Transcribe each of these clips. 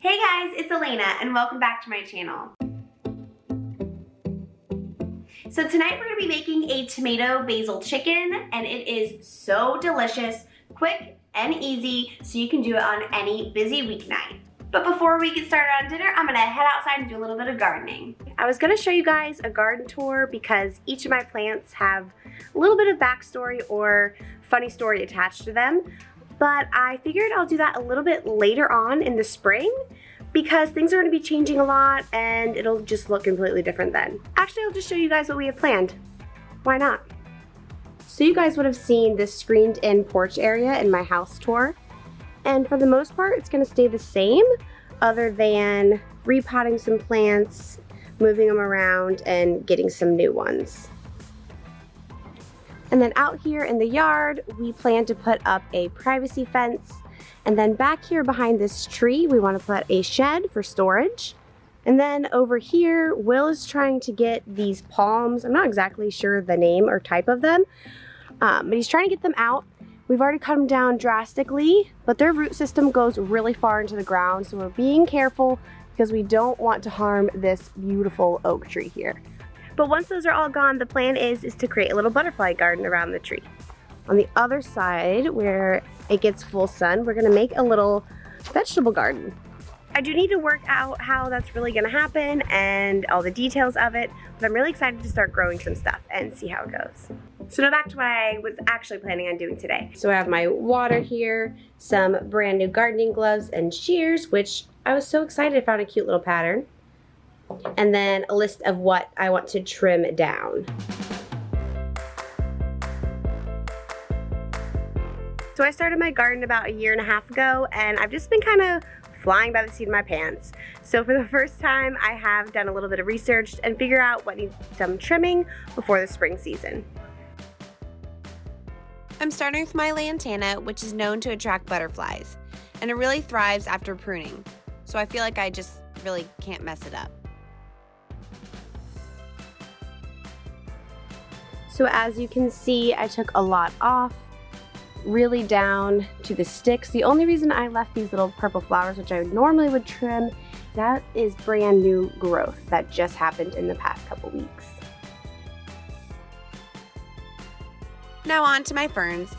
Hey guys, it's Elena and welcome back to my channel. So tonight we're going to be making a tomato basil chicken and it is so delicious, quick and easy, so you can do it on any busy weeknight. But before we get started on dinner, I'm going to head outside and do a little bit of gardening. I was going to show you guys a garden tour because each of my plants have a little bit of backstory or funny story attached to them. But I figured I'll do that a little bit later on in the spring because things are going to be changing a lot and it'll just look completely different then. Actually, I'll just show you guys what we have planned. Why not? So you guys would have seen this screened in porch area in my house tour. And for the most part, it's going to stay the same other than repotting some plants, moving them around, and getting some new ones. And then out here in the yard, we plan to put up a privacy fence. And then back here behind this tree, we want to put a shed for storage. And then over here, Will is trying to get these palms. I'm not exactly sure the name or type of them, but he's trying to get them out. We've already cut them down drastically, but their root system goes really far into the ground. So we're being careful because we don't want to harm this beautiful oak tree here. But once those are all gone, the plan is to create a little butterfly garden around the tree. On the other side, where it gets full sun, we're gonna make a little vegetable garden. I do need to work out how that's really gonna happen and all the details of it, but I'm really excited to start growing some stuff and see how it goes. So now back to what I was actually planning on doing today. So I have my water here, some brand new gardening gloves and shears, which I was so excited I found a cute little pattern. And then a list of what I want to trim down. So I started my garden about 1.5 years ago and I've just been kind of flying by the seat of my pants. So for the first time, I have done a little bit of research and figure out what needs some trimming before the spring season. I'm starting with my lantana, which is known to attract butterflies, and it really thrives after pruning. So I feel like I just really can't mess it up. So as you can see, I took a lot off, really down to the sticks. The only reason I left these little purple flowers, which I normally would trim, that is brand new growth that just happened in the past couple weeks. Now on to my ferns.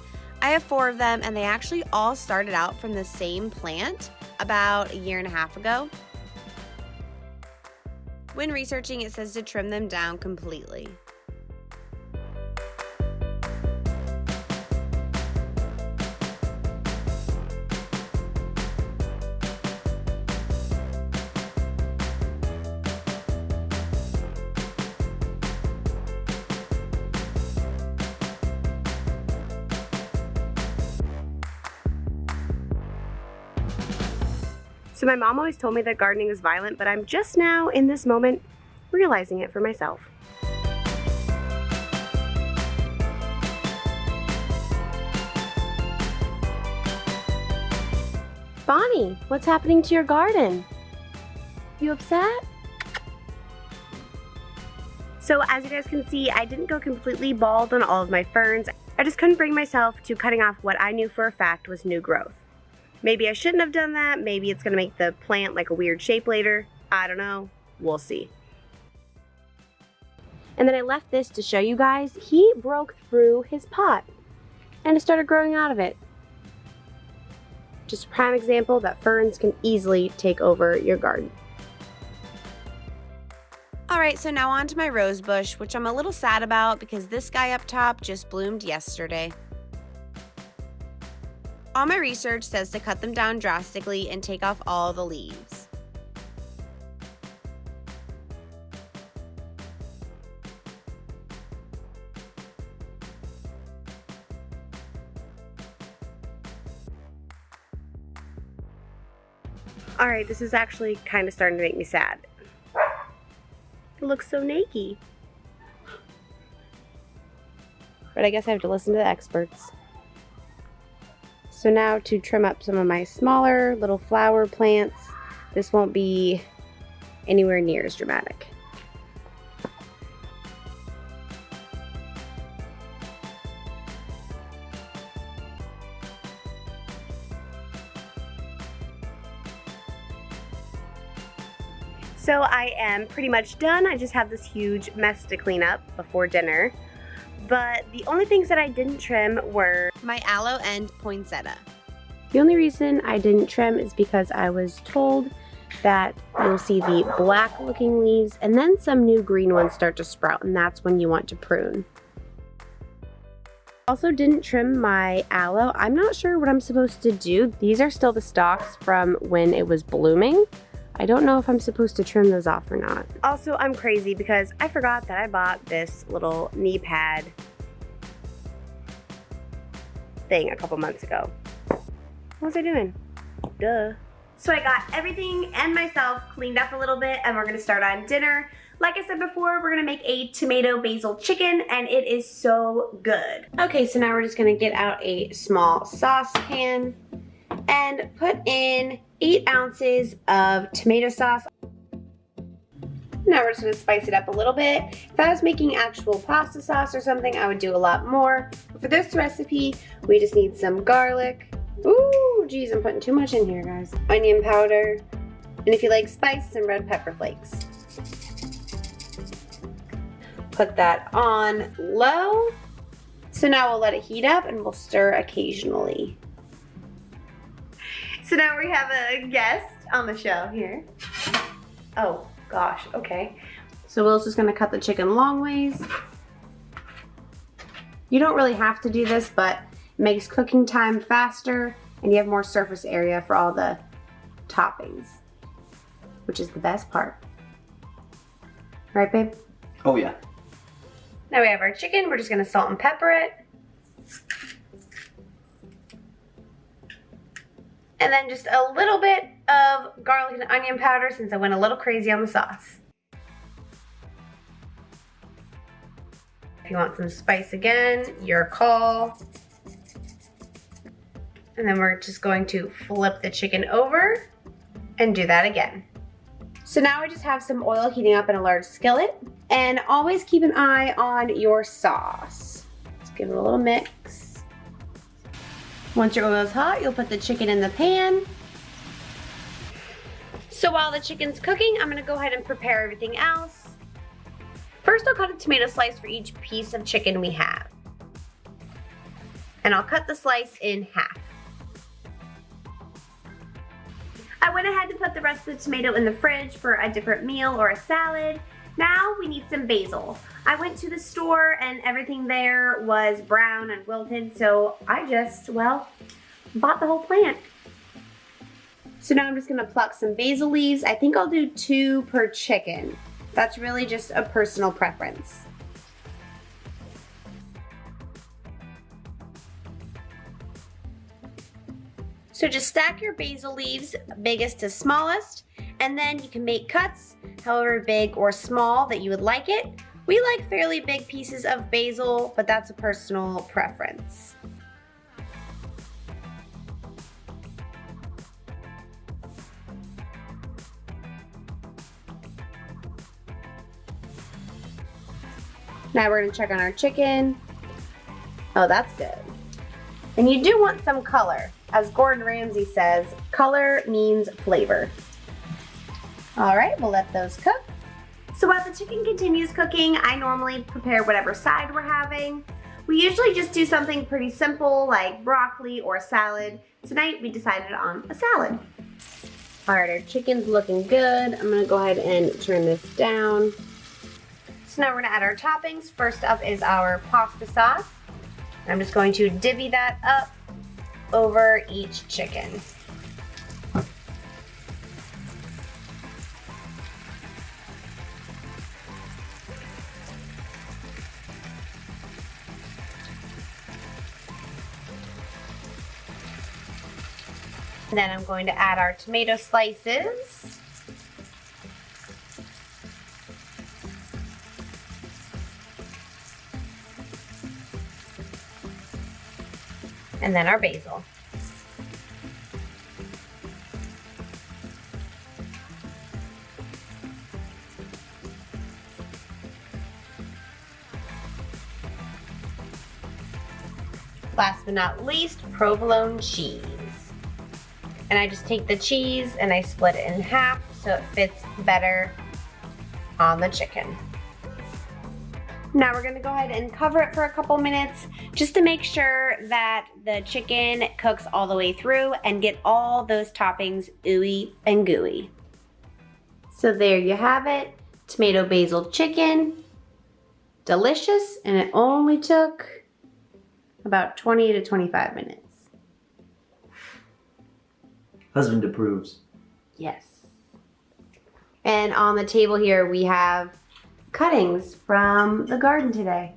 I have 4 of them and they actually all started out from the same plant about 1.5 years ago. When researching, it says to trim them down completely. So my mom always told me that gardening is violent, but I'm just now, in this moment, realizing it for myself. Bonnie, what's happening to your garden? You upset? So as you guys can see, I didn't go completely bald on all of my ferns. I just couldn't bring myself to cutting off what I knew for a fact was new growth. Maybe I shouldn't have done that. Maybe it's going to make the plant like a weird shape later. I don't know. We'll see. And then I left this to show you guys. He broke through his pot and it started growing out of it. Just a prime example that ferns can easily take over your garden. Alright, so now on to my rose bush, which I'm a little sad about because this guy up top just bloomed yesterday. All my research says to cut them down drastically and take off all the leaves. Alright, this is actually kind of starting to make me sad. It looks so naked. But I guess I have to listen to the experts. So now to trim up some of my smaller little flower plants. This won't be anywhere near as dramatic. So I am pretty much done. I just have this huge mess to clean up before dinner. But the only things that I didn't trim were my aloe and poinsettia. The only reason I didn't trim is because I was told that you'll see the black looking leaves and then some new green ones start to sprout, and that's when you want to prune. Also didn't trim my aloe. I'm not sure what I'm supposed to do. These are still the stalks from when it was blooming. I don't know if I'm supposed to trim those off or not. Also, I'm crazy because I forgot that I bought this little knee pad thing a couple months ago. What was I doing? Duh. So I got everything and myself cleaned up a little bit, and we're gonna start on dinner. Like I said before, we're gonna make a tomato basil chicken, and it is so good. Okay, so now we're just gonna get out a small saucepan and put in 8 ounces of tomato sauce. Now we're just gonna spice it up a little bit. If I was making actual pasta sauce or something, I would do a lot more. But for this recipe, we just need some garlic. Ooh, geez, I'm putting too much in here, guys. Onion powder, and if you like spice, some red pepper flakes. Put that on low. So now we'll let it heat up and we'll stir occasionally. So now we have a guest on the show here. Oh gosh, okay. So Will's just gonna cut the chicken long ways. You don't really have to do this, but it makes cooking time faster and you have more surface area for all the toppings, which is the best part. Right, babe? Oh yeah. Now we have our chicken. We're just gonna salt and pepper it. And then just a little bit of garlic and onion powder since I went a little crazy on the sauce. If you want some spice again, your call. And then we're just going to flip the chicken over and do that again. So now I just have some oil heating up in a large skillet. And always keep an eye on your sauce. Just give it a little mix. Once your oil is hot, you'll put the chicken in the pan. So while the chicken's cooking, I'm gonna go ahead and prepare everything else. First, I'll cut a tomato slice for each piece of chicken we have. And I'll cut the slice in half. I went ahead and put the rest of the tomato in the fridge for a different meal or a salad. Now we need some basil. I went to the store and everything there was brown and wilted, so I just, well, bought the whole plant. So now I'm just gonna pluck some basil leaves. I think I'll do 2 per chicken. That's really just a personal preference. So just stack your basil leaves, biggest to smallest, and then you can make cuts however big or small that you would like it. We like fairly big pieces of basil, but that's a personal preference. Now we're gonna check on our chicken. Oh, that's good. And you do want some color. As Gordon Ramsay says, color means flavor. All right, we'll let those cook. So while the chicken continues cooking, I normally prepare whatever side we're having. We usually just do something pretty simple like broccoli or salad. Tonight we decided on a salad. All right, our chicken's looking good. I'm gonna go ahead and turn this down. So now we're gonna add our toppings. First up is our pasta sauce. I'm just going to divvy that up over each chicken. Then I'm going to add our tomato slices. And then our basil. Last but not least, provolone cheese. And I just take the cheese and I split it in half so it fits better on the chicken. Now we're gonna go ahead and cover it for a couple minutes just to make sure that the chicken cooks all the way through and get all those toppings ooey and gooey. So there you have it, tomato basil chicken. Delicious, and it only took about 20 to 25 minutes. Husband approves. Yes. And on the table here we have cuttings from the garden today.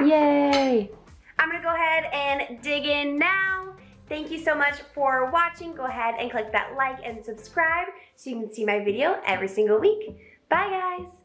Yay! I'm gonna go ahead and dig in now. Thank you so much for watching. Go ahead and click that like and subscribe so you can see my video every single week. Bye guys!